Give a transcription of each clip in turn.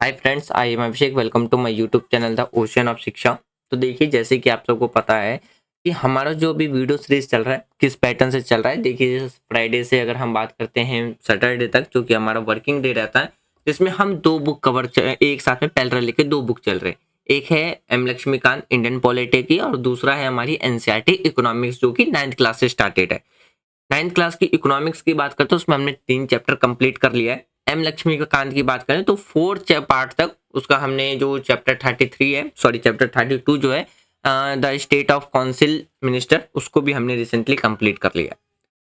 Hi friends, I am Abhishek. Welcome to my YouTube channel the ocean of Shiksha. तो देखिए, जैसे कि आप सबको पता है कि हमारा जो भी वीडियो सीरीज चल रहा है किस पैटर्न से चल रहा है। देखिए, फ्राइडे से अगर हम बात करते हैं सैटरडे तक, जो कि हमारा वर्किंग डे रहता है, जिसमें हम दो बुक कवर एक साथ में पैरेलल लेके दो बुक चल रहे हैं। एक है एम लक्ष्मीकांत इंडियन पॉलिटी की, और दूसरा है हमारी एनसीईआरटी इकोनॉमिक्स, जो कि 9th क्लास से स्टार्टेड है। 9th क्लास की इकोनॉमिक्स की बात करते हैं, उसमें हमने 3 चैप्टर कंप्लीट कर लिया है। एम लक्ष्मीकांत की बात करें तो 4th पार्ट तक उसका हमने जो चैप्टर 33 है, सॉरी चैप्टर 32 जो है the state of council minister, उसको भी हमने रिसेंटली कंप्लीट कर लिया।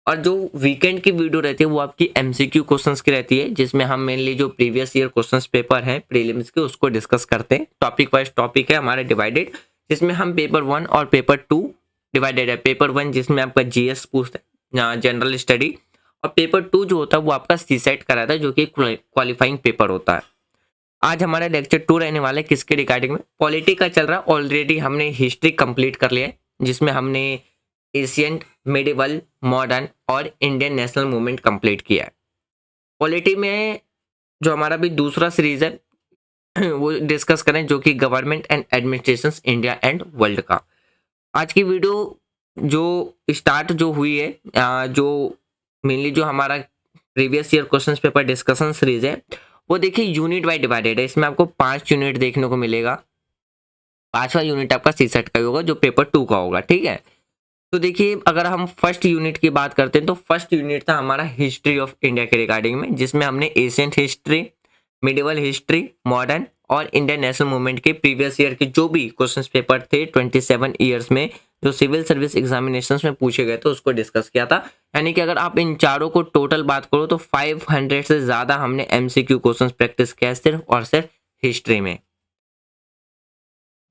और जो वीकेंड की वीडियो रहती है वो आपकी एमसीक्यू क्वेश्चंस की रहती है, जिसमें हम मेनली जो प्रीवियस ईयर क्वेश्चंस पेपर है प्रीलिम्स के, उसको डिस्कस करते हैं। टॉपिक वाइज टॉपिक है हमारा डिवाइडेड, जिसमें हम पेपर 1 और पेपर 2 डिवाइडेड है। पेपर 1 जिसमें आपका जीएस पूछता है, जनरल स्टडी, और पेपर 2 जो होता है वो आपका सीसेट का रहता है, जो कि क्वालिफाइंग पेपर होता है। आज हमारा लेक्चर 2 रहने वाला है किसके रिगार्डिंग में, पॉलिटी का चल रहा है। ऑलरेडी हमने हिस्ट्री कंप्लीट कर लिया है, जिसमें हमने एशियंट, मिडिवल, मॉडर्न और इंडियन नेशनल मूवमेंट कंप्लीट किया है। पॉलिटी में जो हमारा भी दूसरा सीरीज है वो डिस्कस करें, जो कि government and administration India and world का। आज की वीडियो जो स्टार्ट जो हुई है, जो मेनली जो हमारा previous year question paper discussion series है, वो देखिए यूनिट वाइज डिवाइडेड है। इसमें आपको 5 यूनिट देखने को मिलेगा। 5वां यूनिट आपका सी सेट का ही होगा, जो पेपर 2 का होगा, ठीक है। तो देखिए, अगर हम फर्स्ट यूनिट की बात करते हैं तो फर्स्ट यूनिट था हमारा हिस्ट्री ऑफ इंडिया के रिगार्डिंग में, जिसमें हमने ancient history, medieval history, modern और इंडियन नेशनल मूवमेंट के प्रीवियस ईयर के जो भी क्वेश्चंस पेपर थे 27 ईयर्स में, जो सिविल सर्विस एग्जामिनेशंस में पूछे गए थे, उसको डिस्कस किया था। यानी कि अगर आप इन चारों को टोटल बात करो तो 500 से ज्यादा हमने एमसीक्यू क्वेश्चंस प्रैक्टिस किया सिर्फ और सिर्फ हिस्ट्री में।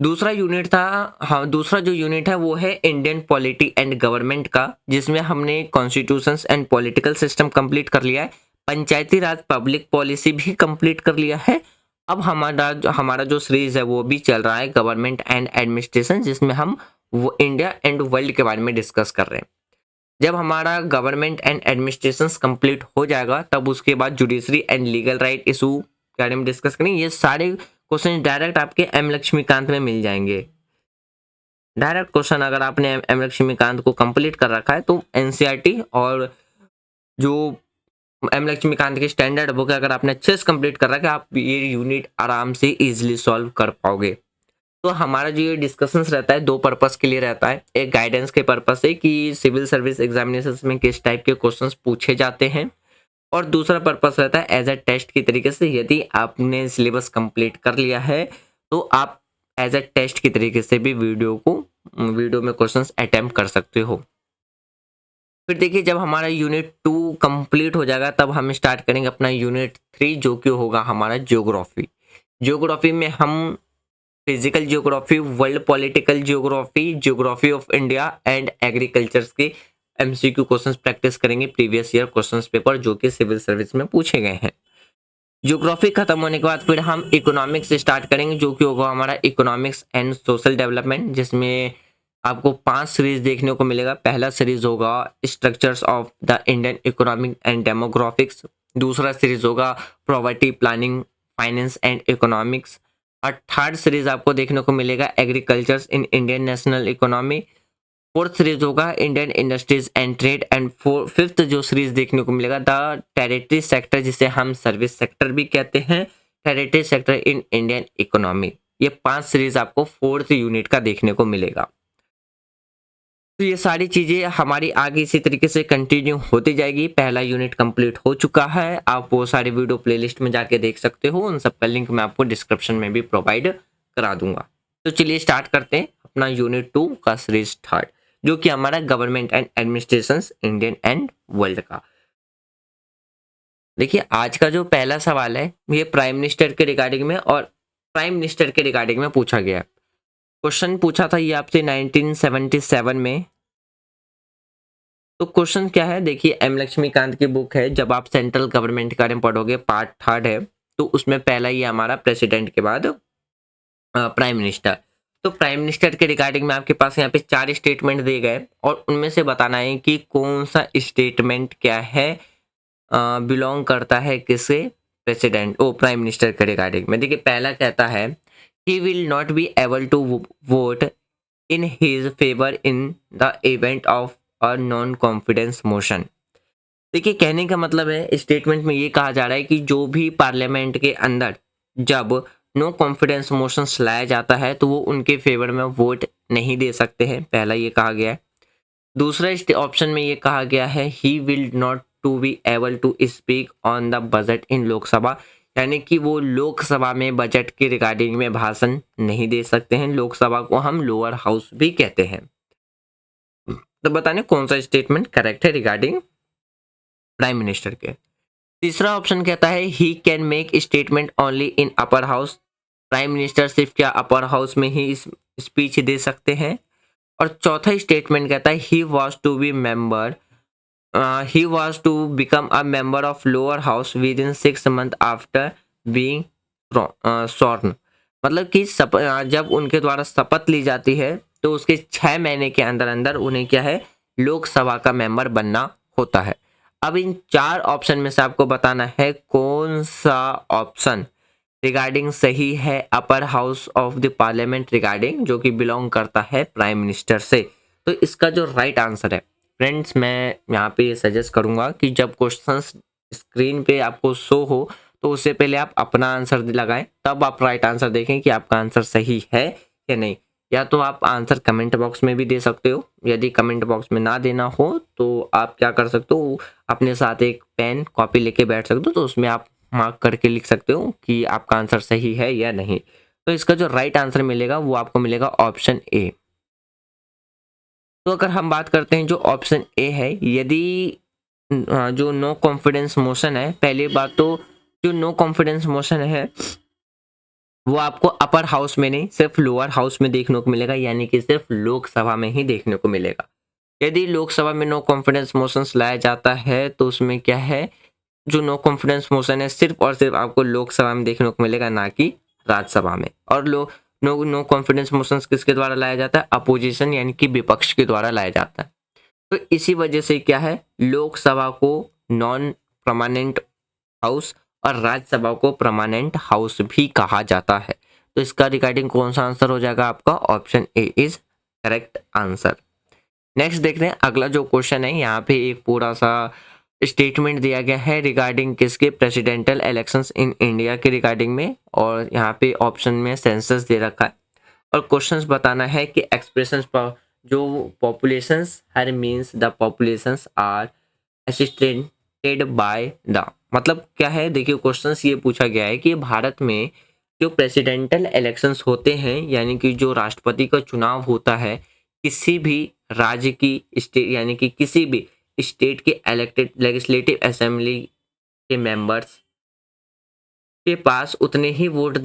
दूसरा यूनिट था, हाँ, दूसरा जो यूनिट है वो है इंडियन पॉलिटी एंड गवर्नमेंट का, जिसमें हमने constitutions and political system complete कर लिया है। पंचायती राज पब्लिक पॉलिसी भी कंप्लीट कर लिया है। अब हमारा जो सीरीज है वो भी चल रहा है गवर्नमेंट एंड एडमिनिस्ट्रेशन, जिसमें हम वो इंडिया एंड वर्ल्ड के बारे में डिस्कस कर रहे हैं। जब हमारा गवर्नमेंट एंड एडमिनिस्ट्रेशन कंप्लीट हो जाएगा, तब उसके बाद judiciary and legal right issue के बारे में डिस्कस करेंगे। ये सारे क्वेश्चन डायरेक्ट आपके एम लक्ष्मीकांत में मिल जाएंगे। डायरेक्ट क्वेश्चन अगर आपने एम लक्ष्मीकांत को कंप्लीट कर रखा है तो एनसीईआरटी और जो एम लक्ष्मीकांत की स्टैंडर्ड बुक है, अगर आपने अच्छे से कंप्लीट कर रखा है, आप ये यूनिट आराम से इजीली सॉल्व कर पाओगे। तो हमारा जो ये डिस्कशंस रहता है, 2 पर्पस के लिए रहता है। एक गाइडेंस के पर्पस से कि सिविल सर्विस एग्जामिनेशंस में किस टाइप के क्वेश्चंस पूछे जाते हैं, और दूसरा पर्पस रहता है एज अ टेस्ट की तरीके से। यदि आपने सिलेबस कंप्लीट कर लिया है तो आप एज अ टेस्ट की तरीके से भी वीडियो में क्वेश्चंस अटेम्प्ट कर सकते हो। फिर देखिए, जब हमारा यूनिट 2 कंप्लीट हो जाएगा, तब हम स्टार्ट करेंगे अपना यूनिट 3, जो कि होगा हमारा ज्योग्राफी। ज्योग्राफी में हम physical geography, world political geography, geography of India and agriculture के एमसीक्यू क्वेश्चंस प्रैक्टिस करेंगे, प्रीवियस ईयर क्वेश्चंस पेपर जो कि सिविल सर्विस में पूछे गए हैं। ज्योग्राफी खत्म होने के बाद फिर हम इकोनॉमिक्स स्टार्ट करेंगे, जो कि होगा हमारा इकोनॉमिक्स एंड सोशल डेवलपमेंट, जिसमें आपको 5 सीरीज देखने को मिलेगा। पहला सीरीज होगा structures of the Indian economic and demographics. दूसरा सीरीज होगा poverty planning, finance and economics. और थर्ड सीरीज आपको देखने को मिलेगा agriculture in Indian national economy. Fourth series होगा Indian industries and trade. And fifth जो सीरीज देखने को मिलेगा द टेरिटरी सेक्टर, जिसे हम सर्विस सेक्टर भी कहते हैं, territory sector in Indian economy. ये 5 सीरीज आपको 4th यूनिट का देखने को मिलेगा। तो ये सारी चीजें हमारी आगे इसी तरीके से कंटिन्यू होती जाएगी। पहला यूनिट कंप्लीट हो चुका है, आप वो सारी वीडियो प्लेलिस्ट में जाके देख सकते हो। उन सब का लिंक मैं आपको डिस्क्रिप्शन में भी प्रोवाइड करा दूंगा। तो चलिए स्टार्ट करते हैं अपना यूनिट 2 का सीरीज थर्ड, जो कि हमारा government and administration Indian and world का। देखिए, आज का जो पहला सवाल है ये प्राइम मिनिस्टर के रिगार्डिंग में, और प्राइम मिनिस्टर के रिगार्डिंग में पूछा गया। क्वेश्चन पूछा था ये आपसे 1977 में। तो क्वेश्चन क्या है, देखिए एम लक्ष्मीकांत की बुक है, जब आप सेंट्रल गवर्नमेंट के बारे में पढ़ोगे, पार्ट 3 है, तो उसमें पहला ही हमारा प्रेसिडेंट के बाद प्राइम मिनिस्टर। तो प्राइम मिनिस्टर के रिगार्डिंग में आपके पास यहाँ पे 4 स्टेटमेंट दिए गए, और उनमें से बताना है कि कौन सा स्टेटमेंट क्या है, बिलोंग करता है किसे, प्रेसिडेंट ओ प्राइम मिनिस्टर के रिगार्डिंग में। देखिए पहला कहता है he will not be able to vote in his favour in the event of a non confidence motion. देखिए कहने का मतलब है स्टेटमेंट में ये कहा जा रहा है कि जो भी पार्लियामेंट के अंदर जब नो कॉन्फिडेंस मोशंस लाया जाता है तो वो उनके फेवर में वोट नहीं दे सकते हैं, पहला ये कहा गया है। दूसरा ऑप्शन में ये कहा गया है he will not to be able to speak on the budget in Lok Sabha, यानी कि वो लोकसभा में बजट के रिगार्डिंग में भाषण नहीं दे सकते हैं। लोकसभा को हम लोअर हाउस भी कहते हैं। तो बताने कौन सा स्टेटमेंट करेक्ट है रिगार्डिंग प्राइम मिनिस्टर के। तीसरा ऑप्शन कहता है he can make statement only in upper house, prime minister सिर्फ क्या अपर हाउस में ही स्पीच दे सकते हैं। और चौथा स्टेटमेंट कहता है he was to become a member of lower house within 6 months after being sworn, मतलब कि जब उनके द्वारा शपथ ली जाती है तो उसके 6 महीने के अंदर अंदर उन्हें क्या है लोकसभा का मेंबर बनना होता है। अब इन 4 ऑप्शन में से आपको बताना है कौन सा ऑप्शन रिगार्डिंग सही है upper house of the parliament regarding, जो कि बिलोंग करता है प्राइम मिनिस्टर से। तो इसका जो राइट आंसर है फ्रेंड्स, मैं यहाँ पे सजेस्ट करूंगा कि जब क्वेश्चंस स्क्रीन पे आपको शो हो तो उससे पहले आप अपना आंसर लगाएं, तब आप राइट आंसर देखें कि आपका आंसर सही है या नहीं। या तो आप आंसर कमेंट बॉक्स में भी दे सकते हो, यदि कमेंट बॉक्स में ना देना हो तो आप क्या कर सकते हो अपने साथ एक पेन कॉपी लेके बैठ सकते हो, तो उसमें आप मार्क करके लिख सकते हो कि आपका आंसर सही है या नहीं। तो इसका जो राइट आंसर मिलेगा वो आपको मिलेगा ऑप्शन ए। तो अगर हम बात करते हैं जो ऑप्शन ए है, यदि जो नो कॉन्फिडेंस मोशन है, पहली बात तो जो नो कॉन्फिडेंस मोशन है वो आपको अपर हाउस में नहीं सिर्फ लोअर हाउस में देखने को मिलेगा, यानी कि सिर्फ लोकसभा में ही देखने को मिलेगा। यदि लोकसभा में नो कॉन्फिडेंस मोशंस लाया जाता है तो उसमें क्या है जो नो कॉन्फिडेंस मोशन है सिर्फ और सिर्फ आपको लोकसभा में देखने को मिलेगा, ना कि राज्यसभा में। और नो कॉन्फिडेंस मोशंस किसके द्वारा लाया जाता है, अपोजिशन यानी कि विपक्ष के द्वारा लाया जाता है। तो इसी वजह से क्या है लोकसभा को नॉन परमानेंट हाउस और राज्यसभा को परमानेंट हाउस भी कहा जाता है। तो इसका रिगार्डिंग कौन सा आंसर हो जाएगा आपका, option A is correct answer. Next देखते हैं अगला जो क्वेश्चन है, यहाँ पे एक पूरा सा स्टेटमेंट दिया गया है रिगार्डिंग किसके प्रेसिडेंशियल इलेक्शंस इन इंडिया के रिगार्डिंग में, और यहाँ पे ऑप्शन में सेंसस दे रखा है और क्वेश्चंस बताना है कि एक्सप्रेशंस जो पॉपुलेशंस हर means the populations are assisted by the, मतलब क्या है। देखिए क्वेश्चंस ये पूछा गया है कि भारत में जो प्रेसिडेंशियल इलेक्शंस होते हैं यानी कि जो राष्ट्रपति का चुनाव होता है किसी भी राज्य की स्टेट यानी कि किसी भी स्टेट के इलेक्टेड लेजिस्लेटिव असेंबली के मेंबर्स के पास उतने ही वोट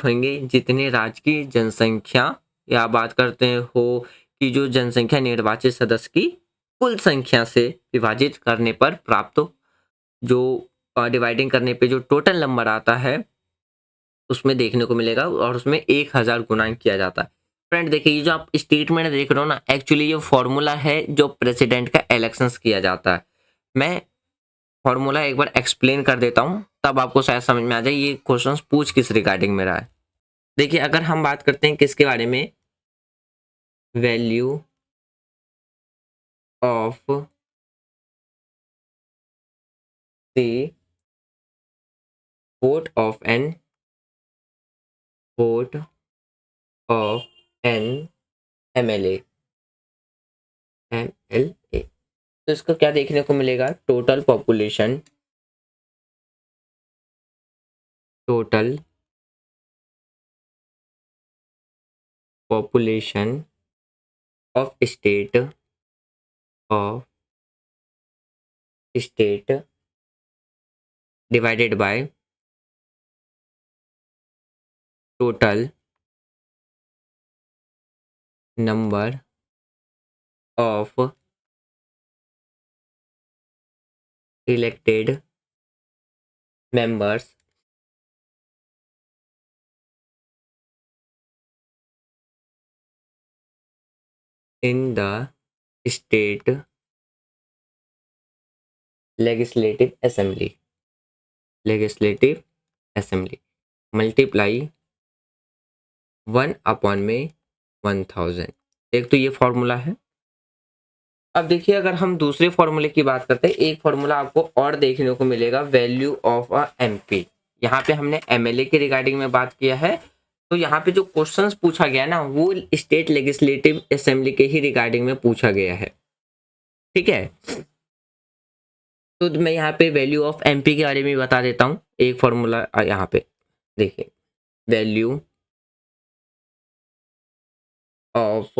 होंगे जितने राज्य की जनसंख्या, या बात करते हैं हो कि जो जनसंख्या निर्वाचित सदस्य की कुल संख्या से विभाजित करने पर प्राप्त जो डिवाइडिंग करने पे जो टोटल नंबर आता है उसमें देखने को मिलेगा, और उसमें 1000 गुना किया जाता है। फ्रेंड देखिए ये जो आप स्टेटमेंट देख रहे हो ना, एक्चुअली ये फॉर्मूला है जो प्रेसिडेंट का इलेक्शंस किया जाता है। मैं फॉर्मूला एक बार एक्सप्लेन कर देता हूँ तब आपको शायद समझ में आ जाए ये क्वेश्चंस पूछ किस रिगार्डिंग में रहा है। देखिए अगर हम बात करते हैं किसके बारे में, value of the vote of an vote of an MLA MLA, तो इसको क्या देखने को मिलेगा, total population of state divided by total number of elected members in the state legislative assembly. Legislative assembly multiply 1/1000। एक तो ये फॉर्मूला है। अब देखिए अगर हम दूसरे फॉर्मूले की बात करते हैं, एक फॉर्मूला आपको और देखने को मिलेगा, वैल्यू ऑफ अ एमपी। यहाँ पे हमने एमएलए के रिगार्डिंग में बात किया है, तो यहाँ पे जो क्वेश्चंस पूछा गया ना वो स्टेट लेजिस्लेटिव असेंबली के ही रिगार्डिंग में पूछा गया है। ठीक है, तो मैं यहाँ पे वैल्यू ऑफ एमपी के बारे में बता देता हूँ। एक फॉर्मूला यहाँ पे देखिए, value of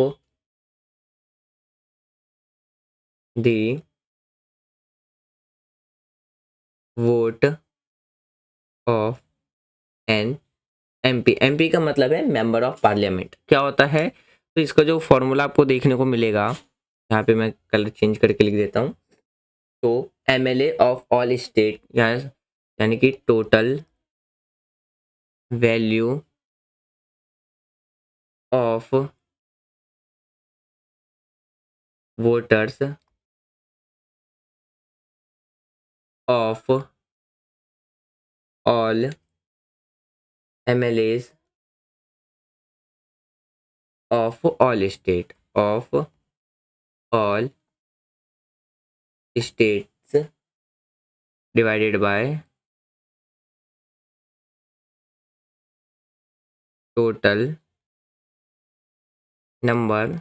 the vote of an MP. MP का मतलब है मेंबर ऑफ पार्लियामेंट। क्या होता है, तो इसका जो फॉर्मूला आपको देखने को मिलेगा, यहाँ पे मैं कलर चेंज करके लिख देता हूँ। तो एमएलए ऑफ ऑल स्टेट, यानी कि total value of voters of all MLAs of all state of all states divided by total number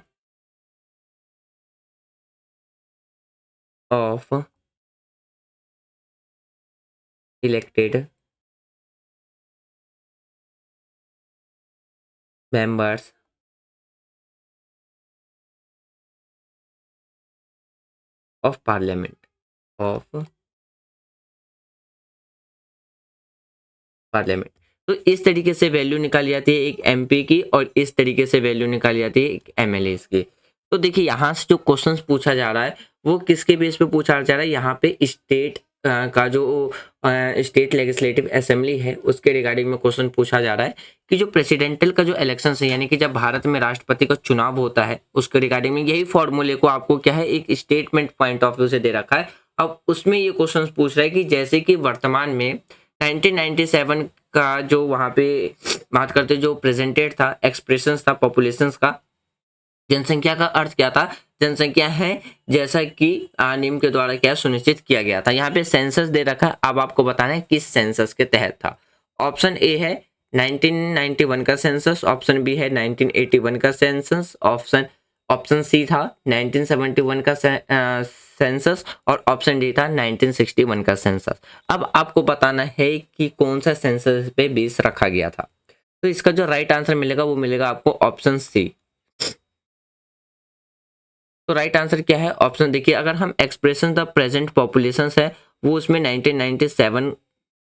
of elected members of parliament of parliament. तो इस तरीके से वैल्यू निकाली जाती है एक एमपी की, और इस तरीके से वैल्यू निकाली जाती है एक एमएलए की। तो देखिए यहाँ से जो क्वेश्चंस पूछा जा रहा है वो किसके बेस पे पूछा जा रहा है, यहाँ पे स्टेट का जो स्टेट लेजिस्लेटिव असेंबली है उसके रिगार्डिंग में क्वेश्चन पूछा जा रहा है कि जो प्रेसिडेंटल का जो इलेक्शन है, यानी कि जब भारत में राष्ट्रपति का चुनाव होता है उसके रिगार्डिंग में यही फॉर्मूले को आपको क्या है एक स्टेटमेंट पॉइंट ऑफ व्यू से दे रखा है। अब उसमें ये क्वेश्चन पूछ रहा है कि जैसे कि वर्तमान में 1997 का जो वहाँ पे बात करते जो प्रेजेंटेड था, एक्सप्रेशंस था पॉपुलेशंस का, जनसंख्या का अर्थ क्या था, जनसंख्या है जैसा कि निम्न के द्वारा क्या सुनिश्चित किया गया था। यहाँ पे सेंसस दे रखा है, अब आपको बताना है किस सेंसस के तहत था। ऑप्शन ए है 1991 का सेंसस, ऑप्शन बी है 1981 का सेंसस, ऑप्शन ऑप्शन सी था 1971 का सेंसस, और ऑप्शन डी था 1961 का सेंसस। अब आपको बताना है कि कौन सा सेंसस पे बेस रखा गया था। तो इसका जो राइट आंसर मिलेगा वो मिलेगा आपको ऑप्शन सी। तो राइट आंसर क्या है, ऑप्शन देखिए, अगर हम एक्सप्रेशन द प्रेजेंट पॉपुलेशन है वो उसमें 1997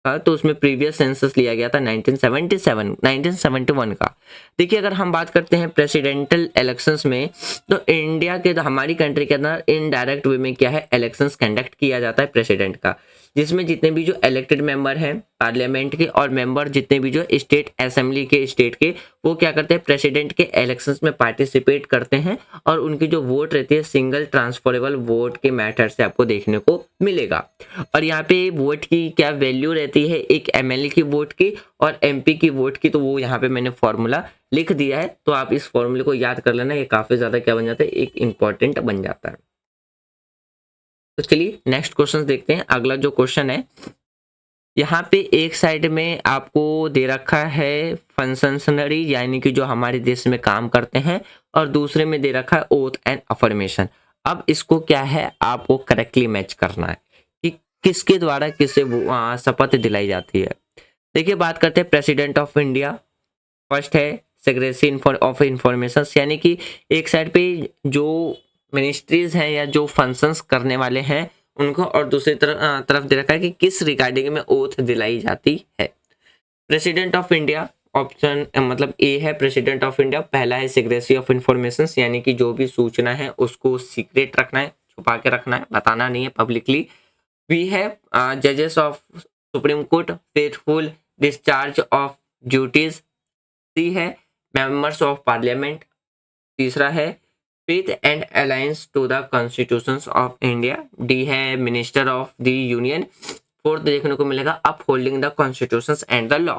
का, तो उसमें प्रीवियस सेंसस लिया गया था 1977 1971 का। देखिए अगर हम बात करते हैं प्रेसिडेंटल इलेक्शंस में, तो इंडिया के हमारी कंट्री के अंदर इनडायरेक्ट वे में क्या है इलेक्शंस कंडक्ट किया जाता है प्रेसिडेंट का, जिसमें जितने भी जो इलेक्टेड मेंबर हैं पार्लियामेंट के और मेंबर जितने भी जो स्टेट असेंबली के स्टेट के, वो क्या करते हैं प्रेसिडेंट के इलेक्शंस में पार्टिसिपेट करते हैं, और उनकी जो वोट रहती है सिंगल ट्रांसफरेबल वोट के मैथड से आपको देखने को मिलेगा। और यहाँ पे वोट की क्या वैल्यू रहती है, एक एमएलए की वोट की और एमपी की वोट की, तो वो यहाँ पे मैंने फॉर्मूला लिख दिया है, तो आप इस फॉर्मूले को याद कर लेना, ये काफी ज्यादा क्या बन जाता है एक इंपॉर्टेंट बन जाता है। तो चलिए नेक्स्ट क्वेश्चन देखते हैं। अगला जो क्वेश्चन है, यहाँ पे एक साइड में आपको दे रखा है फंक्शनरी, यानी कि जो हमारे देश में काम करते हैं, और दूसरे में दे रखा है ओथ एंड अफर्मेशन। अब इसको क्या है आपको करेक्टली मैच करना है कि किसके द्वारा किसे शपथ दिलाई जाती है। देखिए बात करते हैं प्रेसिडेंट ऑफ इंडिया, फर्स्ट है सेक्रेटरी ऑफ इंफॉर्मेशन, यानी कि एक साइड पे जो मिनिस्ट्रीज हैं या जो फंक्शंस करने वाले हैं उनको, और दूसरी तरफ दे रखा है कि किस रिगार्डिंग में ओथ दिलाई जाती है। प्रेसिडेंट ऑफ इंडिया, ऑप्शन मतलब ए है प्रेसिडेंट ऑफ इंडिया, पहला है सेक्रेटरी ऑफ इंफॉर्मेशन, यानी कि जो भी सूचना है उसको सीक्रेट रखना है, छुपा के रखना है, बताना नहीं है पब्लिकली। बी है जजेस of Supreme Court, faithful discharge of duties. C है मेंबर्स ऑफ पार्लियामेंट। तीसरा है faith and alliance to the constitutions of India. D है minister of the union. Fourth देखने को मिलेगा upholding the constitution and the law,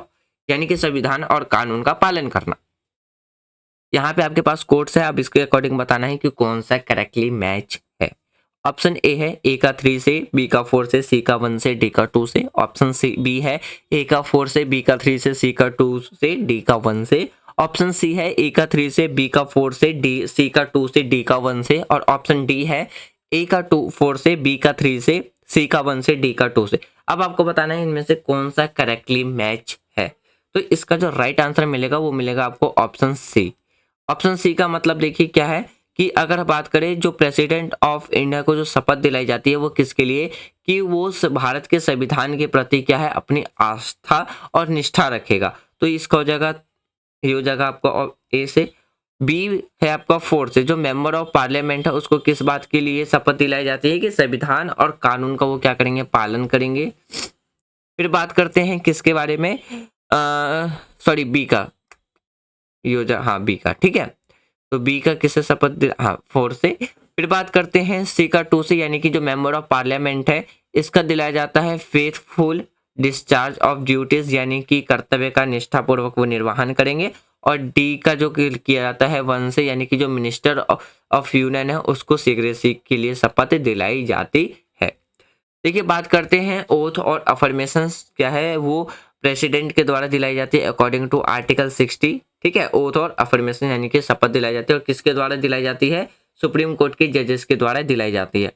यानी कि संविधान और कानून का पालन करना। यहाँ पे आपके पास कोट्स है, अब इसके अकॉर्डिंग बताना है कि कौन सा करेक्टली मैच है। ऑप्शन ए है ए का 3 से, बी का 4 से, सी का 1 से, डी का 2 से। ऑप्शन सी बी है ए का 4 से, बी का 3 से, सी का 2 से, डी का 1 से। ऑप्शन सी है ए का 3 से, बी का 4 से, डी सी का 2 से, डी का 1 से। और ऑप्शन डी है ए का 4 से, बी का 3 से, सी का 1 से, डी का 2 से। अब आपको बताना है इनमें से कौन सा करेक्टली मैच है। तो इसका जो राइट आंसर मिलेगा वो मिलेगा आपको ऑप्शन सी। ऑप्शन सी का मतलब देखिए क्या है कि अगर बात करें जो प्रेसिडेंट ऑफ इंडिया को जो शपथ दिलाई जाती है वो किसके लिए, कि वो भारत के संविधान के प्रति क्या है, अपनी आस्था और निष्ठा रखेगा। तो इसका हो जाएगा, ये हो जाएगा आपका ए से। बी है आपका 4 से, जो मेंबर ऑफ पार्लियामेंट है उसको किस बात के लिए शपथ दिलाई जाती है कि संविधान और कानून का वो क्या करेंगे, पालन करेंगे। फिर बात करते हैं किसके बारे में, सॉरी बी का, हाँ बी का, ठीक है। तो बी का किससे शपथ, हाँ 4 से। फिर बात करते हैं सी का 2 से, यानी कि जो मेंबर ऑफ पार्लियामेंट है इसका दिलाया जाता है फेथफुल डिस्चार्ज ऑफ ड्यूटीज, यानी कि कर्तव्य का निष्ठापूर्वक वो निर्वहन करेंगे। और डी का जो किया जाता है 1 से, यानी कि जो मिनिस्टर ऑफ यूनियन है उसको सीक्रेसी के लिए शपथ दिलाई जाती है। देखिए बात करते हैं ओथ और अफर्मेशन क्या है, वो प्रेसिडेंट के द्वारा दिलाई जाती है अकॉर्डिंग टू आर्टिकल 60, ठीक है। ओथ और अफर्मेशन यानी कि शपथ दिलाई जाती है, और किसके द्वारा दिलाई जाती है, सुप्रीम कोर्ट के जजेस के द्वारा दिलाई जाती है।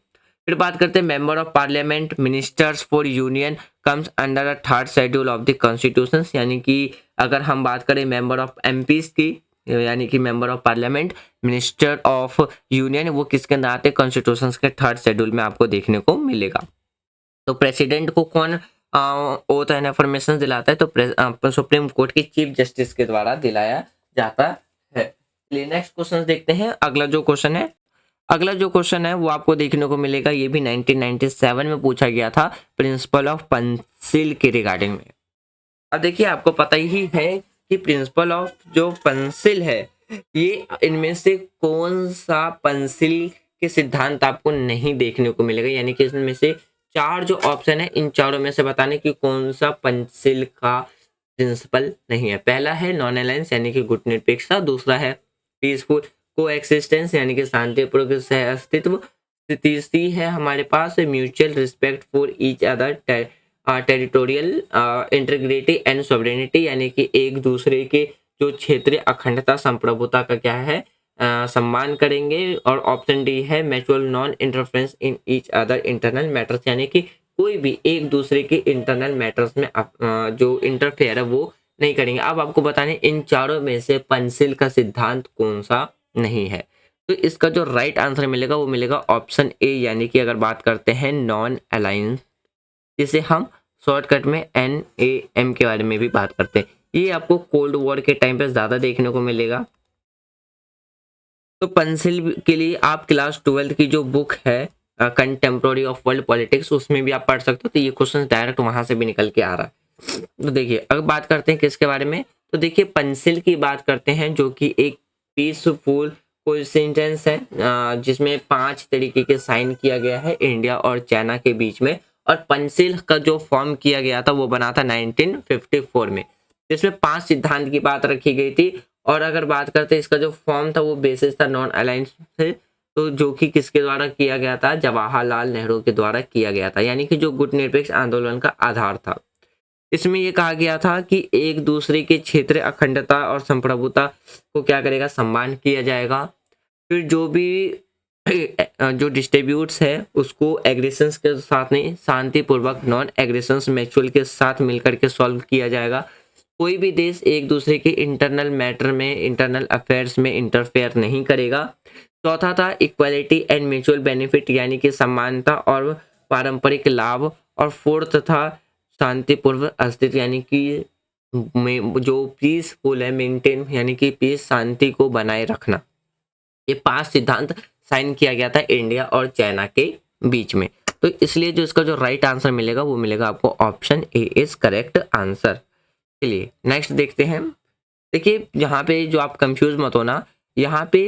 फिर बात करते हैं member of parliament ministers for union comes under the 3rd schedule of the constitution, यानी कि अगर हम बात करें मेंबर ऑफ एमपीज की, यानी कि member of parliament minister of union, वो किसके अंदर आते हैं, कॉन्स्टिट्यूशन के 3rd शेड्यूल में आपको देखने को मिलेगा। तो प्रेसिडेंट को कौन ओथ एंड अफर्मेशन दिलाता है, तो सुप्रीम कोर्ट के चीफ जस्टिस के द्वारा दिलाया जाता है। चलिए नेक्स्ट क्वेश्चन देखते हैं। अगला जो क्वेश्चन है वो आपको देखने को मिलेगा, ये भी 1997 में पूछा गया था, प्रिंसिपल ऑफ पेंसिल के रिगार्डिंग में। अब देखिए आपको पता ही है कि प्रिंसिपल ऑफ जो पेंसिल है, ये इनमें से कौन सा पेंसिल के सिद्धांत आपको नहीं देखने को मिलेगा, यानी कि इसमें से 4 जो ऑप्शन है इन चारों में से बताने कि कौन सा पेंसिल का प्रिंसिपल नहीं है। पहला है नॉन अलायंस यानी कि गुटनिरपेक्षता, दूसरा है पीसफुल कोएक्सिस्टेंस यानी कि शांतिपूर्वक सह अस्तित्व, तीसरी है हमारे पास mutual respect for each other territorial integrity and sovereignty, यानी कि एक दूसरे के जो क्षेत्रीय अखंडता संप्रभुता का क्या है, सम्मान करेंगे। और ऑप्शन डी है mutual non interference in each other internal matters, यानी कि कोई भी एक दूसरे के इंटरनल मैटर्स में जो इंटरफेयर है वो नहीं करेंगे। अब आपको बताने इन चारों में से पेंसिल का सिद्धांत कौन सा नहीं है, तो इसका जो राइट आंसर मिलेगा वो मिलेगा ऑप्शन ए, यानी कि अगर बात करते हैं नॉन अलायंस, जिसे हम शॉर्टकट में NAM के बारे में भी बात करते हैं, ये आपको कोल्ड वॉर के टाइम पे ज्यादा देखने को मिलेगा। तो पेंसिल के लिए आप क्लास 12th की जो बुक है कंटेम्प्रोरी ऑफ वर्ल्ड पॉलिटिक्स, उसमें भी आप पढ़ सकते हो, तो ये क्वेश्चन डायरेक्ट वहां से भी निकल के आ रहा है। तो देखिए अगर बात करते हैं किसके बारे में, तो देखिए पेंसिल की बात करते हैं जो कि एक पीसफुल कोइंसिडेंस है, जिसमें 5 तरीके के साइन किया गया है इंडिया और चाइना के बीच में। और पेंसिल का जो फॉर्म किया गया था वो बना था 1954 में, जिसमें 5 सिद्धांत की बात रखी गई थी। और अगर बात करते हैं इसका जो फॉर्म था वो बेसिस था नॉन अलायंस से, तो जो कि किसके द्वारा किया गया था, जवाहरलाल नेहरू के द्वारा किया गया था, यानी कि जो गुटनिरपेक्ष आंदोलन का आधार था। इसमें ये कहा गया था कि एक दूसरे के क्षेत्र अखंडता और संप्रभुता को क्या करेगा, सम्मान किया जाएगा। फिर जो भी जो डिस्ट्रीब्यूट्स है उसको एग्रेशंस के साथ नहीं, शांतिपूर्वक नॉन एग्रेशंस म्यूचुअल के साथ मिलकर के सॉल्व किया जाएगा। कोई भी देश एक दूसरे के इंटरनल मैटर में, इंटरनल अफेयर्स में इंटरफेयर नहीं करेगा। चौथा था इक्वालिटी एंड म्यूचुअल बेनिफिट, यानी कि समानता और पारंपरिक लाभ। और फोर्थ था शांतिपूर्व अस्तित्व, यानी कि जो पीसफुल है मेंटेन, यानी कि पीस शांति को बनाए रखना। ये 5 सिद्धांत साइन किया गया था इंडिया और चाइना के बीच में। तो इसलिए जो इसका जो राइट आंसर मिलेगा वो मिलेगा आपको option A is correct answer. चलिए नेक्स्ट देखते हैं। देखिए यहाँ पे जो आप कंफ्यूज मत होना, यहाँ पे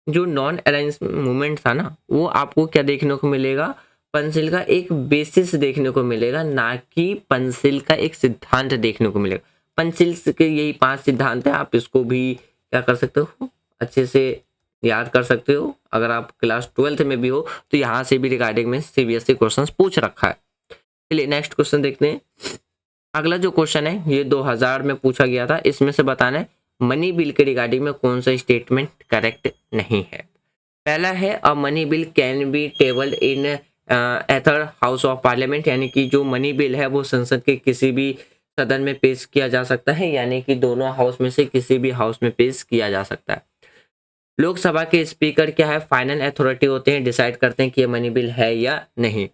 जो नॉन अलायंस मूवमेंट था ना, वो आपको क्या देखने को मिलेगा, पेंसिल का एक बेसिस देखने को मिलेगा, ना कि पेंसिल का एक सिद्धांत देखने को मिलेगा। पेंसिल के यही 5 सिद्धांत हैं, आप इसको भी क्या कर सकते हो, अच्छे से याद कर सकते हो। अगर आप क्लास 12th में भी हो तो यहाँ से भी रिगार्डिंग में सीबीएसई क्वेश्चंस पूछ रखा है। चलिए नेक्स्ट क्वेश्चन देखते हैं। अगला जो क्वेश्चन है ये 2000 में पूछा गया था, इसमें से बताना है मनी बिल के रिगार्डिंग में कौन सा स्टेटमेंट करेक्ट नहीं है। पहला है a money bill can be tabled in either house of parliament, यानी कि जो मनी बिल है वो संसद के किसी भी सदन में पेश किया जा सकता है, यानी कि दोनों हाउस में से किसी भी हाउस में पेश किया जा सकता है। लोकसभा के स्पीकर क्या है, फाइनल अथॉरिटी होते हैं, डिसाइड करते हैं कि ये मनी बिल है या नहीं।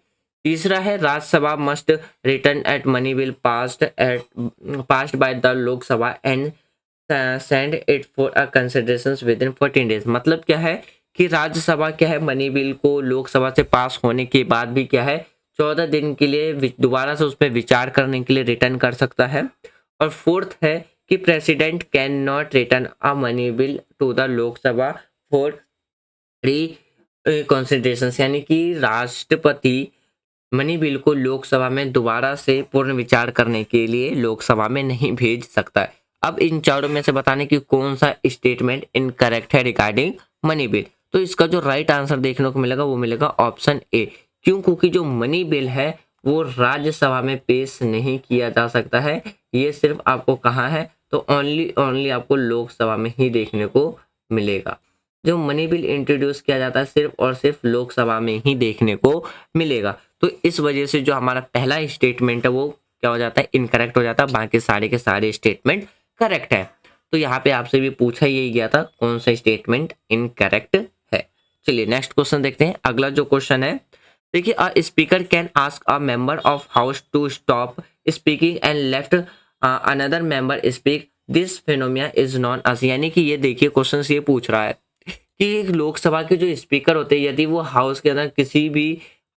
तीसरा है Rajya Sabha must return at money bill passed by the Lok Sabha and send it for a consideration within 14 days. मतलब क्या है कि राज्यसभा क्या है मनी बिल को लोकसभा से पास होने के बाद भी क्या है 14 दिन के लिए दोबारा से उस पर विचार करने के लिए रिटर्न कर सकता है। और फोर्थ है कि president can not return a money bill to the Lok Sabha for reconsideration, यानी कि राष्ट्रपति मनी बिल को लोकसभा में दोबारा से पूर्ण विचार करने के लिए लोकसभा में नहीं भेज सकता है। अब इन चारों में से बताने की कौन सा स्टेटमेंट इनकरेक्ट है रिगार्डिंग मनी बिल, तो इसका जो राइट आंसर देखने को मिलेगा वो मिलेगा ऑप्शन ए। क्यों? क्योंकि जो मनी बिल है वो राज्यसभा में पेश नहीं किया जा सकता है, ये सिर्फ आपको कहाँ है तो ओनली आपको लोकसभा में ही देखने को मिलेगा। जो मनी बिल इंट्रोड्यूस किया जाता है सिर्फ और सिर्फ लोकसभा में ही देखने को मिलेगा। तो इस वजह से जो हमारा पहला स्टेटमेंट है वो क्या हो जाता है, इनकरेक्ट हो जाता है, बाकी सारे के सारे स्टेटमेंट करेक्ट है। तो यहाँ पे आपसे भी पूछा यही गया था कौन सा स्टेटमेंट इनकरेक्ट है। चलिए नेक्स्ट क्वेश्चन देखते हैं। अगला जो क्वेश्चन है देखिए, a speaker can ask a member of house to stop speaking and left another member speak, this phenomena is known as. यानी कि ये देखिए क्वेश्चन ये पूछ रहा है कि लोकसभा के जो स्पीकर होते हैं यदि वो हाउस के अंदर किसी भी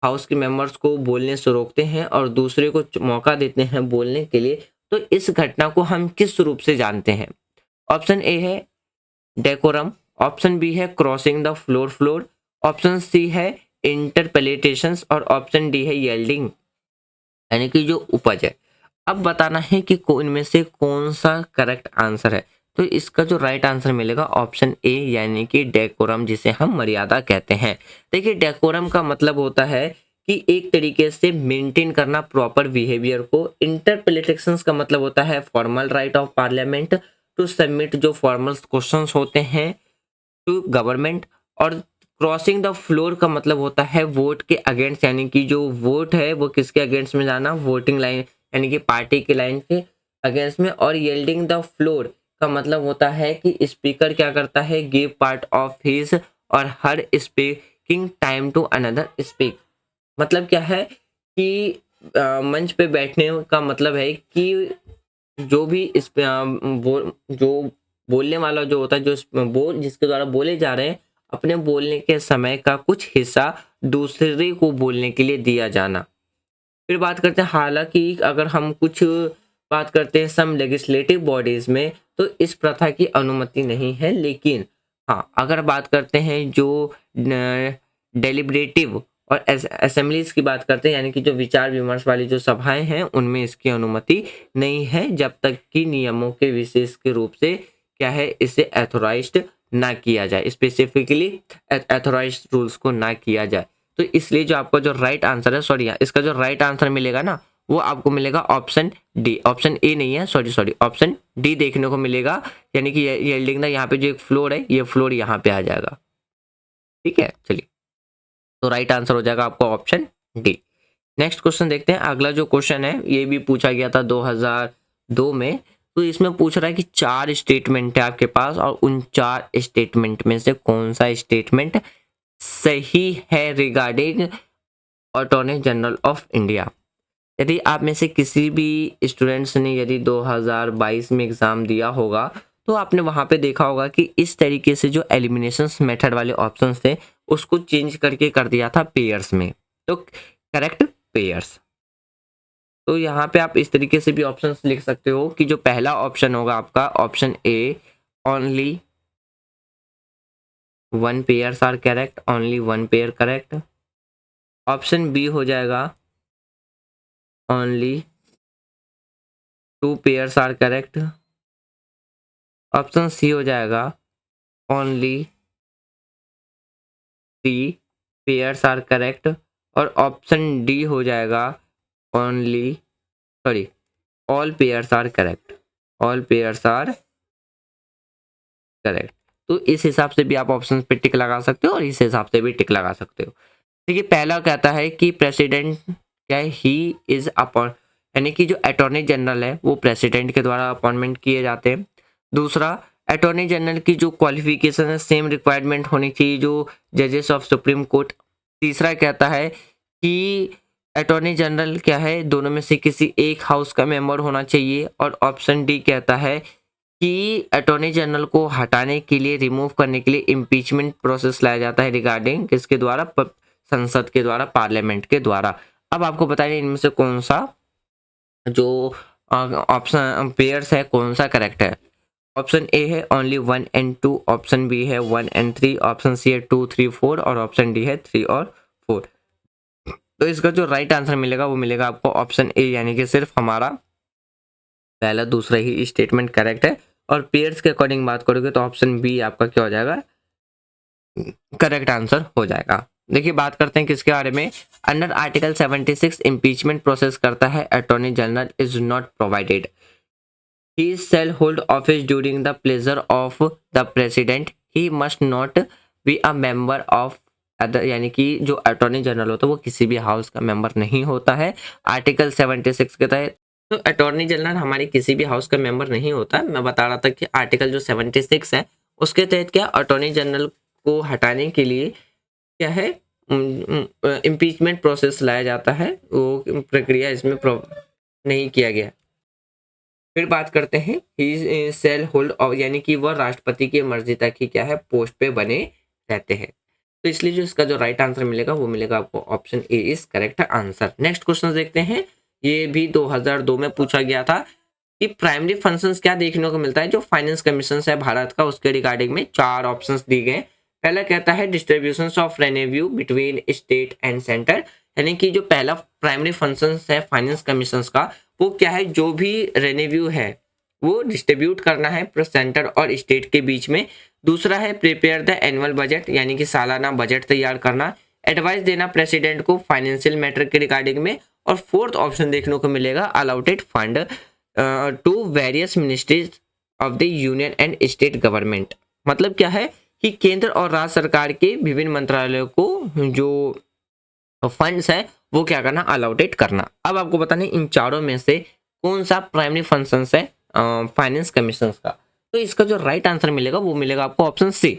हाउस के मेंबर्स को बोलने से रोकते हैं और दूसरे को मौका देते हैं बोलने के लिए, तो इस घटना को हम किस रूप से जानते हैं। ऑप्शन ए है डेकोरम, ऑप्शन बी है crossing the floor, option C है इंटरपेलिटेशंस और ऑप्शन डी है येल्डिंग, यानी कि जो उपज है। अब बताना है कि इनमें से कौन सा करेक्ट आंसर है। तो इसका जो राइट आंसर मिलेगा ऑप्शन ए, यानी कि डेकोरम, जिसे हम मर्यादा कहते हैं। देखिए डेकोरम का मतलब होता है कि एक तरीके से मेंटेन करना प्रॉपर बिहेवियर को। इंटरपेलिटेशंस का मतलब होता है formal right of parliament to submit जो फॉर्मल क्वेश्चंस होते हैं टू गवर्नमेंट। और क्रॉसिंग द फ्लोर का मतलब होता है वोट के अगेंस्ट, यानी कि जो वोट है वो किसके अगेंस्ट में जाना, वोटिंग लाइन यानी कि पार्टी की लाइन के अगेंस्ट में। और येल्डिंग द फ्लोर का मतलब होता है कि स्पीकर क्या करता है, give part of his or her speaking time to another speak. मतलब क्या है कि मंच पे बैठने का मतलब है कि जो भी जो बोलने वाला जो होता है, जो जिसके द्वारा बोले जा रहे हैं, अपने बोलने के समय का कुछ हिस्सा दूसरे को बोलने के लिए दिया जाना। फिर बात करते हैं, हालांकि अगर हम कुछ बात करते हैं सम लेजिस्लेटिव बॉडीज में तो इस प्रथा की अनुमति नहीं है, लेकिन हाँ अगर बात करते हैं जो डेलिब्रेटिव और असेंबलीज की बात करते हैं, यानी कि जो विचार विमर्श वाली जो सभाएं हैं उनमें इसकी अनुमति नहीं है, जब तक कि नियमों के विशेष के रूप से क्या है इसे एथोराइज्ड ना किया जाए, स्पेसिफिकली एथोराइज्ड रूल्स को ना किया जाए। तो इसलिए जो आपका जो राइट आंसर है, सॉरी इसका जो राइट आंसर मिलेगा ना वो आपको मिलेगा ऑप्शन डी। ऑप्शन ए नहीं है, सॉरी ऑप्शन डी देखने को मिलेगा, यानी कि येल्डिंग ना यहाँ पे जो एक फ्लोर है ये फ्लोर यहाँ पे आ जाएगा। ठीक है चलिए, तो राइट आंसर हो जाएगा आपका ऑप्शन डी। नेक्स्ट क्वेश्चन देखते हैं। अगला जो क्वेश्चन है ये भी पूछा गया था 2002 में। तो इसमें पूछ रहा है कि 4 स्टेटमेंट है आपके पास और उन 4 स्टेटमेंट में से कौन सा स्टेटमेंट सही है regarding attorney general of India. यदि आप में से किसी भी स्टूडेंट्स ने यदि 2022 में एग्जाम दिया होगा तो आपने वहां पे देखा होगा कि इस तरीके से जो एलिमिनेशन मेथड वाले ऑप्शंस थे उसको चेंज करके कर दिया था पेयर्स में। तो करेक्ट पेयर्स। तो यहाँ पे आप इस तरीके से भी ऑप्शंस लिख सकते हो कि जो पहला ऑप्शन होगा आपका option A, only 1 pairs are correct, only 1 pair correct. Option B हो जाएगा only 2 pairs are correct. Option C हो जाएगा ओनली 3 पेयर्स आर करेक्ट। और ऑप्शन डी हो जाएगा only sorry all pairs are correct. All pairs are correct. तो इस हिसाब से भी आप ऑप्शन पे टिक लगा सकते हो और इस हिसाब से भी टिक लगा सकते हो। देखिए पहला कहता है कि प्रेसिडेंट क्या है, ही इज अपॉइंट, यानी कि जो अटॉर्नी जनरल है वो प्रेसिडेंट के द्वारा अपॉइंटमेंट किए जाते हैं। दूसरा, अटॉर्नी जनरल की जो क्वालिफिकेशन है सेम रिक्वायरमेंट होनी चाहिए जो जजेस ऑफ सुप्रीम कोर्ट। तीसरा कहता है कि अटॉर्नी जनरल क्या है, दोनों में से किसी एक हाउस का मेंबर होना चाहिए। और ऑप्शन डी कहता है कि अटॉर्नी जनरल को हटाने के लिए, रिमूव करने के लिए इम्पीचमेंट प्रोसेस लाया जाता है रिगार्डिंग किसके द्वारा, संसद के द्वारा, पार्लियामेंट के द्वारा। अब आपको बताइए इनमें से कौन सा जो ऑप्शन पेयर्स है कौन सा करेक्ट है। ऑप्शन ए है ओनली 1 एंड 2, ऑप्शन बी है 1 एंड 3, ऑप्शन सी है 2 3 4 और ऑप्शन डी है 3 और 4। तो इसका जो राइट आंसर मिलेगा वो मिलेगा आपको ऑप्शन ए, यानी कि सिर्फ हमारा पहला दूसरा ही स्टेटमेंट करेक्ट है। और पेयर्स के अकॉर्डिंग बात करोगे तो ऑप्शन बी आपका क्या हो जाएगा, करेक्ट आंसर हो जाएगा। देखिए बात करते हैं किसके बारे में। अंडर आर्टिकल 76 इम्पीचमेंट प्रोसेस करता है attorney general is not provided, he shall hold office during the pleasure of the president, he must not be a member of other, यानी कि जो अटॉर्नी जनरल होता है वो किसी भी हाउस का मेंबर नहीं होता है आर्टिकल 76 के तहत। तो अटॉर्नी जनरल हमारी किसी भी हाउस का मेंबर नहीं होता। मैं बता रहा था कि आर्टिकल जो 76 है उसके तहत क्या अटॉर्नी जनरल को हटाने के लिए क्या है इम्पीचमेंट प्रोसेस लाया जाता है, वो प्रक्रिया इसमें नहीं किया गया। फिर बात करते हैं ही सेल होल्ड, यानी कि वह राष्ट्रपति की मर्जी तक ही क्या है पोस्ट पे बने रहते हैं। तो इसलिए जो इसका जो राइट आंसर मिलेगा वो मिलेगा आपको option A is correct answer. Next question देखते हैं, ये भी 2002 में पूछा गया था कि प्राइमरी फंक्शंस क्या देखने को मिलता है जो फाइनेंस कमीशन है भारत का, उसके रिगार्डिंग में 4 ऑप्शंस दी गए। पहला कहता है distribution of revenue between state and centre, यानी कि जो पहला प्राइमरी फंक्शन है फाइनेंस कमीशन का वो क्या है, जो भी रेवेन्यू है वो डिस्ट्रीब्यूट करना है सेंटर और स्टेट के बीच में। दूसरा है प्रिपेयर द एनुअल बजट, यानी कि सालाना बजट तैयार करना। एडवाइस देना प्रेसिडेंट को फाइनेंशियल मैटर के रिगार्डिंग में। और फोर्थ ऑप्शन देखने को मिलेगा allotted fund to various ministries of the union and state government. मतलब क्या है कि केंद्र और राज्य सरकार के विभिन्न मंत्रालयों को जो फंड्स है वो क्या करना, अलाउटेड करना। अब आपको बताना इन चारों में से कौन सा प्राइमरी फंक्शंस है फाइनेंस कमीशन का। तो इसका जो राइट आंसर मिलेगा वो मिलेगा आपको ऑप्शन सी,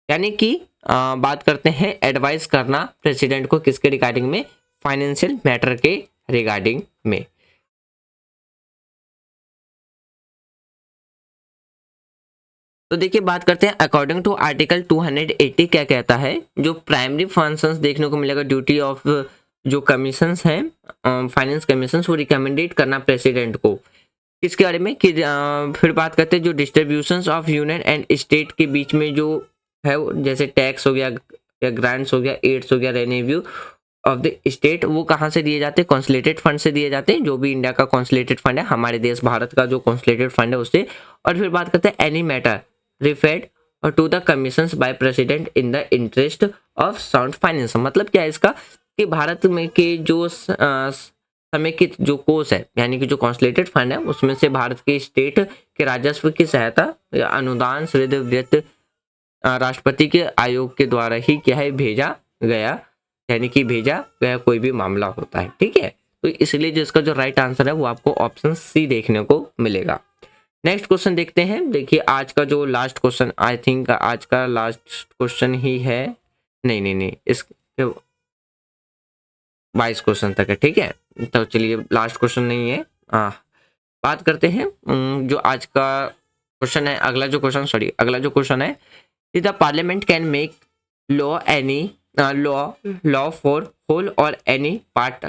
यानी कि बात करते हैं एडवाइस करना प्रेसिडेंट को किसके रिगार्डिंग में, फाइनेंशियल मैटर के रिगार्डिंग में। तो देखिए बात करते हैं अकॉर्डिंग टू आर्टिकल 280 क्या कहता है, जो प्राइमरी फंक्शंस देखने को मिलेगा ड्यूटी ऑफ जो कमीशंस हैं फाइनेंस कमीशंस वो रिकमेंडेड करना प्रेसिडेंट को किसके बारे में कि फिर बात करते हैं जो distributions of union and state के बीच में जो है जैसे टैक्स हो गया या ग्रांट्स हो गया, एड्स हो गया, रेवेन्यू ऑफ द स्टेट वो कहाँ से दिए जाते हैं, कॉन्सुलेटेड फंड से दिए जाते हैं, जो भी इंडिया का कॉन्सुलेटेड फंड है, हमारे देश भारत का जो कॉन्सुलेटेड फंड है उससे। और फिर बात करते हैं any matter referred to the commissions by president in the interest of sound finance. मतलब क्या है इसका कि भारत में के जो समेकित जो कोष है यानी कि जो कॉन्सुलेटेड फंड है उसमें से भारत के स्टेट के राजस्व की सहायता या अनुदान सृद व्यक्ति राष्ट्रपति के आयोग के द्वारा ही क्या है भेजा गया, यानी कि भेजा गया कोई भी मामला होता है। ठीक है, तो इसलिए जो इसका जो राइट आंसर है वो आपको ऑप्शन सी देखने को मिलेगा। नेक्स्ट क्वेश्चन देखते हैं। देखिए आज का जो लास्ट क्वेश्चन, आई थिंक आज का लास्ट क्वेश्चन ही है, नहीं इस 22 क्वेश्चन तक है। ठीक है, तो चलिए लास्ट क्वेश्चन नहीं है, बात करते हैं जो आज का क्वेश्चन है। अगला जो क्वेश्चन है the parliament can make law any law for whole or any part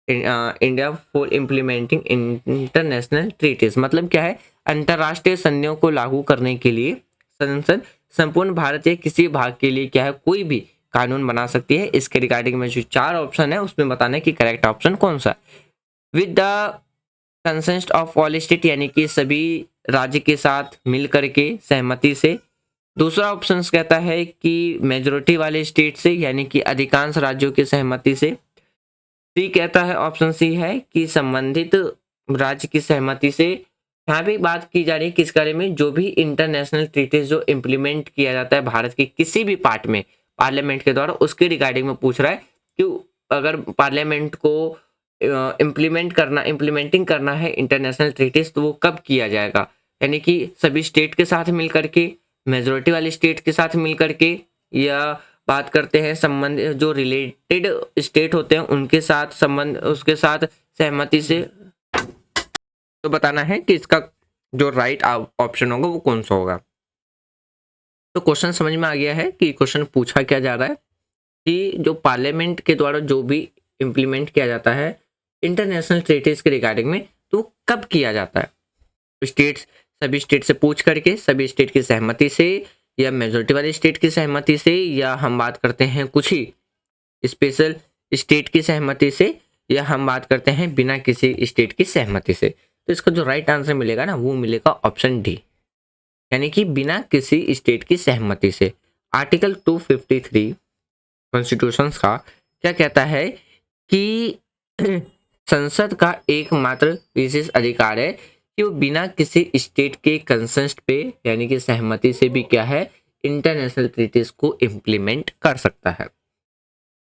India for implementing international treaties. मतलब क्या है, अंतर्राष्ट्रीय संधियों को लागू करने के लिए संसद संपूर्ण भारत के किसी भाग के लिए क्या है कोई भी कानून बना सकती है। इसके रिगार्डिंग में जो 4 ऑप्शन है उसमें बताना है कि करेक्ट ऑप्शन कौन सा है। With the consent of all state, यानी कि सभी राज्य के साथ मिल करके सहमति से। दूसरा ऑप्शन कहता है कि मेजोरिटी वाले स्टेट से, यानी कि अधिकांश राज्यों की सहमति से। सी कहता है, ऑप्शन सी है कि संबंधित राज्य की सहमति से। यहाँ पे बात की जा रही है किस बारे में, जो भी इंटरनेशनल ट्रीटीज जो इम्प्लीमेंट किया जाता है भारत के किसी भी पार्ट में पार्लियामेंट के द्वारा, उसके रिगार्डिंग में पूछ रहा है कि अगर पार्लियामेंट को इम्प्लीमेंटिंग करना है इंटरनेशनल ट्रीटीज तो वो कब किया जाएगा, यानी कि सभी स्टेट के साथ मिल करके, मेजोरिटी वाले स्टेट के साथ मिल करके, या बात करते हैं संबंध जो रिलेटेड स्टेट होते हैं उनके साथ संबंध उसके साथ सहमति से। तो बताना है कि इसका जो राइट ऑप्शन होगा वो कौन सा होगा। तो क्वेश्चन समझ में आ गया है कि क्वेश्चन पूछा क्या जा रहा है कि जो पार्लियामेंट के द्वारा जो भी इम्प्लीमेंट किया जाता है इंटरनेशनल ट्रीटीज के रिगार्डिंग में, तो कब किया जाता है। स्टेट्स, सभी स्टेट से पूछ करके, सभी स्टेट की सहमति से, या मेजोरिटी वाले स्टेट की सहमति से, या हम बात करते हैं कुछ ही स्पेशल स्टेट की सहमति से, या हम बात करते हैं बिना किसी स्टेट की सहमति से। तो इसका जो राइट आंसर मिलेगा ना वो मिलेगा ऑप्शन डी, यानी कि बिना किसी स्टेट की सहमति से। आर्टिकल 253 कॉन्स्टिट्यूशन का क्या कहता है कि संसद का एकमात्र विशेष अधिकार है कि वो बिना किसी स्टेट के कंसेंट पे, यानी कि सहमति से भी क्या है, इंटरनेशनल ट्रीटीज को इम्प्लीमेंट कर सकता है।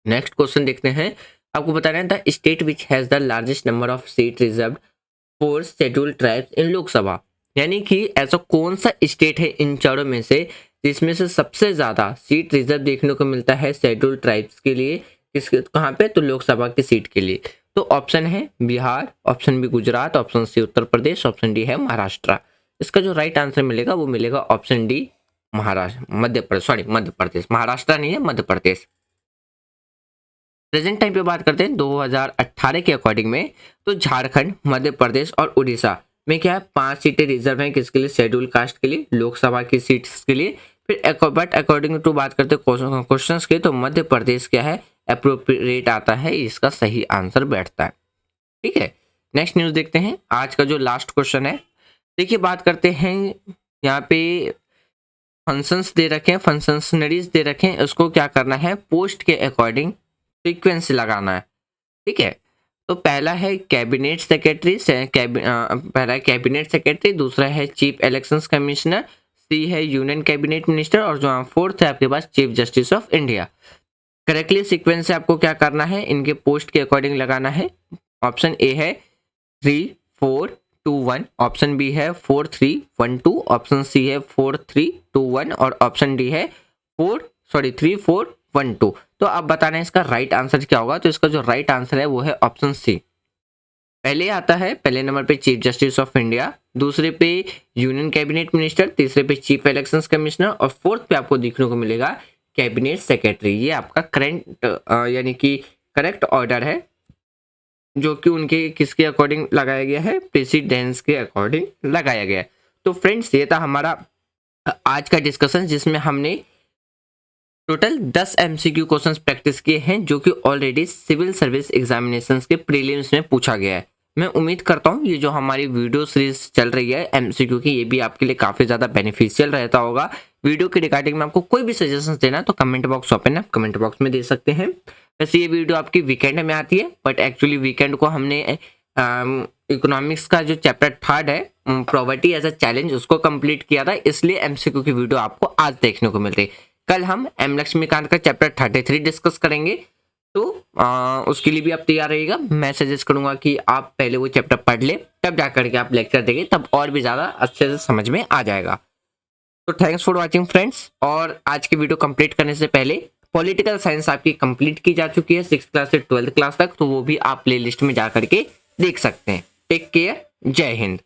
नेक्स्ट क्वेश्चन देखते हैं। आपको बताना है the state which has the largest number of seat reserved for scheduled tribes in Lok Sabha, यानी कि ऐसा कौन सा स्टेट है इन चारों में से जिसमें से सबसे ज्यादा सीट रिजर्व देखने को मिलता है शेड्यूल्ड ट्राइब्स के लिए, किसके कहाँ पे, तो लोकसभा की सीट के लिए। तो ऑप्शन है Bihar, option B Gujarat, option C Uttar Pradesh, option D है महाराष्ट्र। इसका जो राइट आंसर मिलेगा वो मिलेगा ऑप्शन डी मध्य प्रदेश, महाराष्ट्र नहीं है, मध्य प्रदेश। प्रेजेंट टाइम पे बात करते हैं 2018 के अकॉर्डिंग में, तो झारखंड, मध्य प्रदेश और उड़ीसा में क्या है 5 सीटें रिजर्व हैं किसके लिए, शेड्यूल कास्ट के लिए, लोकसभा की सीट्स के लिए। फिर बट अकॉर्डिंग टू बात करते हैं क्वेश्चंस के, तो मध्य प्रदेश क्या है अप्रोप्रिएट आता है, इसका सही आंसर बैठता है। ठीक है, नेक्स्ट न्यूज देखते हैं। आज का जो लास्ट क्वेश्चन है, देखिए बात करते हैं, यहाँ पे फंक्शंस दे रखे हैं, फंक्शनरीज दे रखे हैं, उसको क्या करना है पोस्ट के अकॉर्डिंग सीक्वेंस लगाना है। ठीक है, तो पहला है कैबिनेट सेक्रेटरी, पहला कैबिनेट सेक्रेटरी, दूसरा है चीफ इलेक्शंस कमिश्नर, सी है यूनियन कैबिनेट मिनिस्टर, और जो फोर्थ है आपके पास chief justice of India. Correctly sequence से आपको क्या करना है, इनके पोस्ट के अकॉर्डिंग लगाना है। ऑप्शन ए है 3 4 2 1, ऑप्शन बी है 4 3 1 2, ऑप्शन सी है 4 3 2 1 और ऑप्शन डी है 3 4 1 2। तो आप बताना है इसका राइट आंसर क्या होगा। तो इसका जो राइट आंसर है वो है ऑप्शन सी। पहले आता है, पहले नंबर पे चीफ जस्टिस ऑफ इंडिया, दूसरे पे यूनियन कैबिनेट मिनिस्टर, तीसरे पे चीफ इलेक्शंस कमिश्नर और फोर्थ पे आपको देखने को मिलेगा कैबिनेट सेक्रेटरी। ये आपका करंट यानी कि करेक्ट ऑर्डर है, जो कि उनके किसके अकॉर्डिंग लगाया गया है, प्रेसिडेंस के अकॉर्डिंग लगाया गया है। तो फ्रेंड्स ये था हमारा आज का डिस्कशन, जिसमें हमने टोटल 10 MCQ क्वेश्चंस प्रैक्टिस किए हैं, जो कि ऑलरेडी सिविल सर्विस एग्जामिनेशंस के प्रीलिम्स में पूछा गया है। मैं उम्मीद करता हूँ ये जो हमारी वीडियो सीरीज चल रही है MCQ की, ये भी आपके लिए काफ़ी ज़्यादा बेनिफिशियल रहता होगा। वीडियो के रिगार्डिंग में आपको कोई भी सजेशंस देना तो कमेंट बॉक्स ओपन है, कमेंट बॉक्स में दे सकते हैं। वैसे ये वीडियो आपकी वीकेंड में आती है, बट एक्चुअली वीकेंड को हमने इकोनॉमिक्स का जो चैप्टर 3 है प्रॉवर्टी एज अ चैलेंज उसको कंप्लीट किया था, इसलिए MCQ की वीडियो आपको आज देखने को मिलती है। कल हम M लक्ष्मीकांत का चैप्टर 33 डिस्कस करेंगे, तो उसके लिए भी आप तैयार रहिएगा। मैं सजेस्ट करूंगा कि आप पहले वो चैप्टर पढ़ ले, तब जा करके आप लेक्चर देंगे, तब और भी ज़्यादा अच्छे से समझ में आ जाएगा। तो थैंक्स फॉर वॉचिंग फ्रेंड्स। और आज की वीडियो कंप्लीट करने से पहले पॉलिटिकल साइंस आपकी कंप्लीट की जा चुकी है 6th क्लास से 12th क्लास तक, तो वो भी आप प्ले लिस्ट में जा करके देख सकते हैं। टेक केयर, जय हिंद।